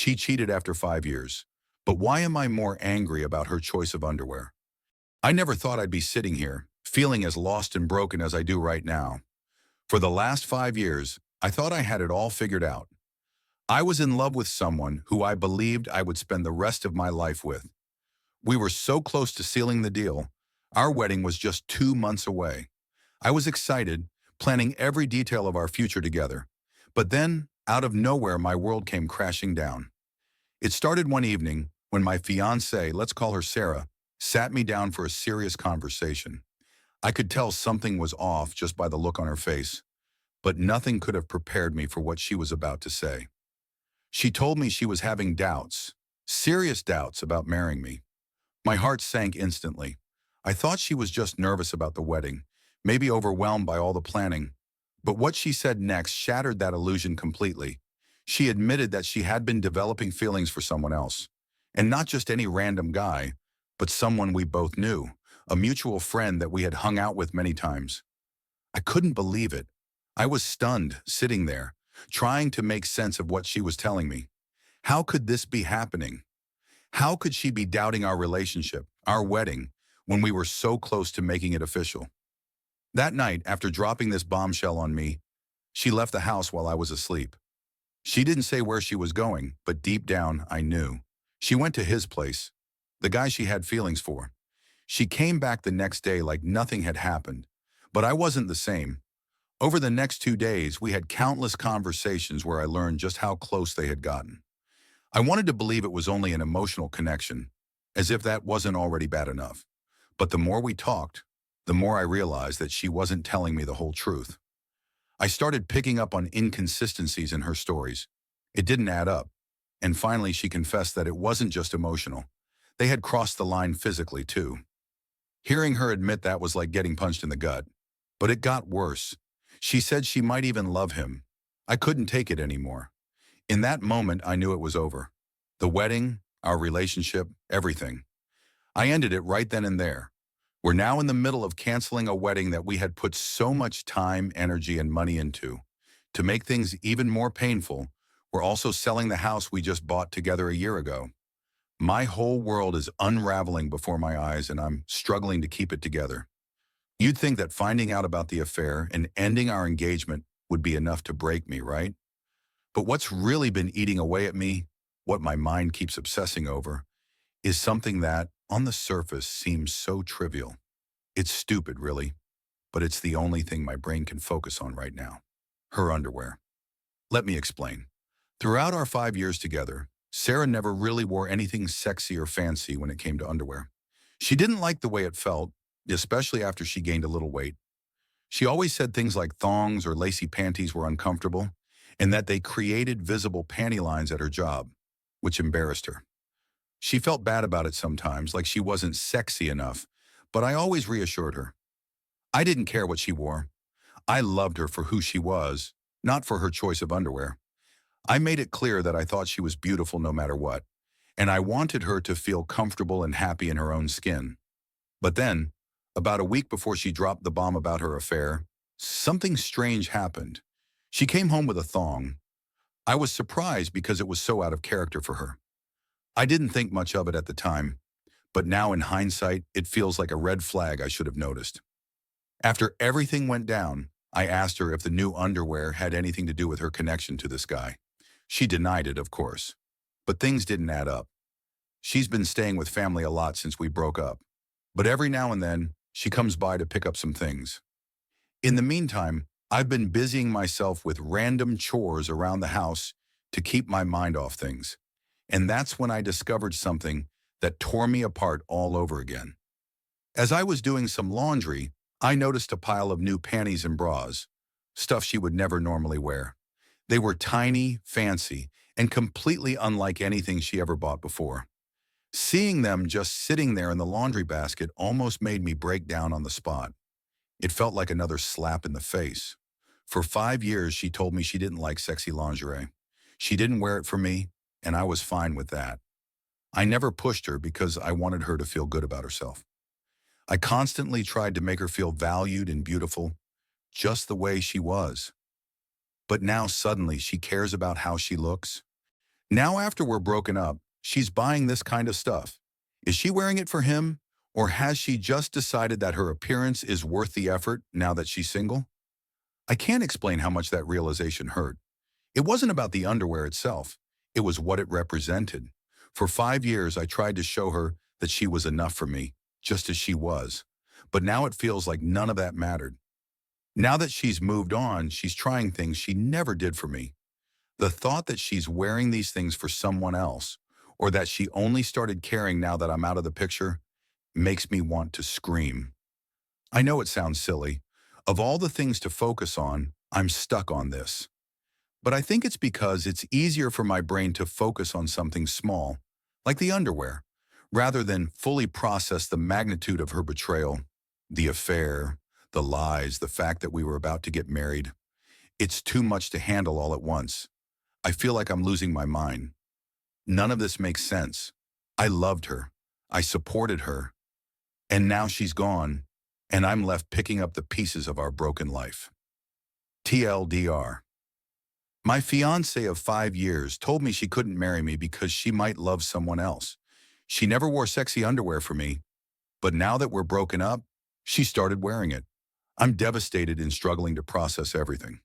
She cheated after 5 years. But why am I more angry about her choice of underwear? I never thought I'd be sitting here, feeling as lost and broken as I do right now. For the last 5 years, I thought I had it all figured out. I was in love with someone who I believed I would spend the rest of my life with. We were so close to sealing the deal. Our wedding was just 2 months away. I was excited, planning every detail of our future together. But then, out of nowhere, my world came crashing down. It started one evening when my fiancée, let's call her Sarah, sat me down for a serious conversation. I could tell something was off just by the look on her face, but nothing could have prepared me for what she was about to say. She told me she was having doubts, serious doubts about marrying me. My heart sank instantly. I thought she was just nervous about the wedding, maybe overwhelmed by all the planning. But what she said next shattered that illusion completely. She admitted that she had been developing feelings for someone else. And not just any random guy, but someone we both knew, a mutual friend that we had hung out with many times. I couldn't believe it. I was stunned, sitting there, trying to make sense of what she was telling me. How could this be happening? How could she be doubting our relationship, our wedding, when we were so close to making it official? That night, after dropping this bombshell on me, she left the house while I was asleep. She didn't say where she was going, but deep down, I knew. She went to his place, the guy she had feelings for. She came back the next day like nothing had happened, but I wasn't the same. Over the next 2 days, we had countless conversations where I learned just how close they had gotten. I wanted to believe it was only an emotional connection, as if that wasn't already bad enough. But the more we talked, the more I realized that she wasn't telling me the whole truth. I started picking up on inconsistencies in her stories. It didn't add up. And finally, she confessed that it wasn't just emotional. They had crossed the line physically, too. Hearing her admit that was like getting punched in the gut. But it got worse. She said she might even love him. I couldn't take it anymore. In that moment, I knew it was over. The wedding, our relationship, everything. I ended it right then and there. We're now in the middle of canceling a wedding that we had put so much time, energy, and money into. To make things even more painful, we're also selling the house we just bought together a year ago. My whole world is unraveling before my eyes, and I'm struggling to keep it together. You'd think that finding out about the affair and ending our engagement would be enough to break me, right? But what's really been eating away at me, what my mind keeps obsessing over, is something that, on the surface, seems so trivial. It's stupid, really, but it's the only thing my brain can focus on right now. Her underwear. Let me explain. Throughout our 5 years together, Sarah never really wore anything sexy or fancy when it came to underwear. She didn't like the way it felt, especially after she gained a little weight. She always said things like thongs or lacy panties were uncomfortable, and that they created visible panty lines at her job, which embarrassed her. She felt bad about it sometimes, like she wasn't sexy enough, but I always reassured her. I didn't care what she wore. I loved her for who she was, not for her choice of underwear. I made it clear that I thought she was beautiful no matter what, and I wanted her to feel comfortable and happy in her own skin. But then, about a week before she dropped the bomb about her affair, something strange happened. She came home with a thong. I was surprised because it was so out of character for her. I didn't think much of it at the time, but now in hindsight, it feels like a red flag I should have noticed. After everything went down, I asked her if the new underwear had anything to do with her connection to this guy. She denied it, of course, but things didn't add up. She's been staying with family a lot since we broke up, but every now and then, she comes by to pick up some things. In the meantime, I've been busying myself with random chores around the house to keep my mind off things. And that's when I discovered something that tore me apart all over again. As I was doing some laundry, I noticed a pile of new panties and bras, stuff she would never normally wear. They were tiny, fancy, and completely unlike anything she ever bought before. Seeing them just sitting there in the laundry basket almost made me break down on the spot. It felt like another slap in the face. For 5 years, she told me she didn't like sexy lingerie. She didn't wear it for me, and I was fine with that. I never pushed her because I wanted her to feel good about herself. I constantly tried to make her feel valued and beautiful, just the way she was. But now suddenly she cares about how she looks. Now after we're broken up, she's buying this kind of stuff. Is she wearing it for him? Or has she just decided that her appearance is worth the effort now that she's single? I can't explain how much that realization hurt. It wasn't about the underwear itself. It was what it represented. For 5 years, I tried to show her that she was enough for me, just as she was. But now it feels like none of that mattered. Now that she's moved on, she's trying things she never did for me. The thought that she's wearing these things for someone else, or that she only started caring now that I'm out of the picture, makes me want to scream. I know it sounds silly. Of all the things to focus on, I'm stuck on this. But I think it's because it's easier for my brain to focus on something small, like the underwear, rather than fully process the magnitude of her betrayal, the affair, the lies, the fact that we were about to get married. It's too much to handle all at once. I feel like I'm losing my mind. None of this makes sense. I loved her. I supported her. And now she's gone, and I'm left picking up the pieces of our broken life. TLDR. My fiancée of 5 years told me she couldn't marry me because she might love someone else. She never wore sexy underwear for me, but now that we're broken up, she started wearing it. I'm devastated and struggling to process everything.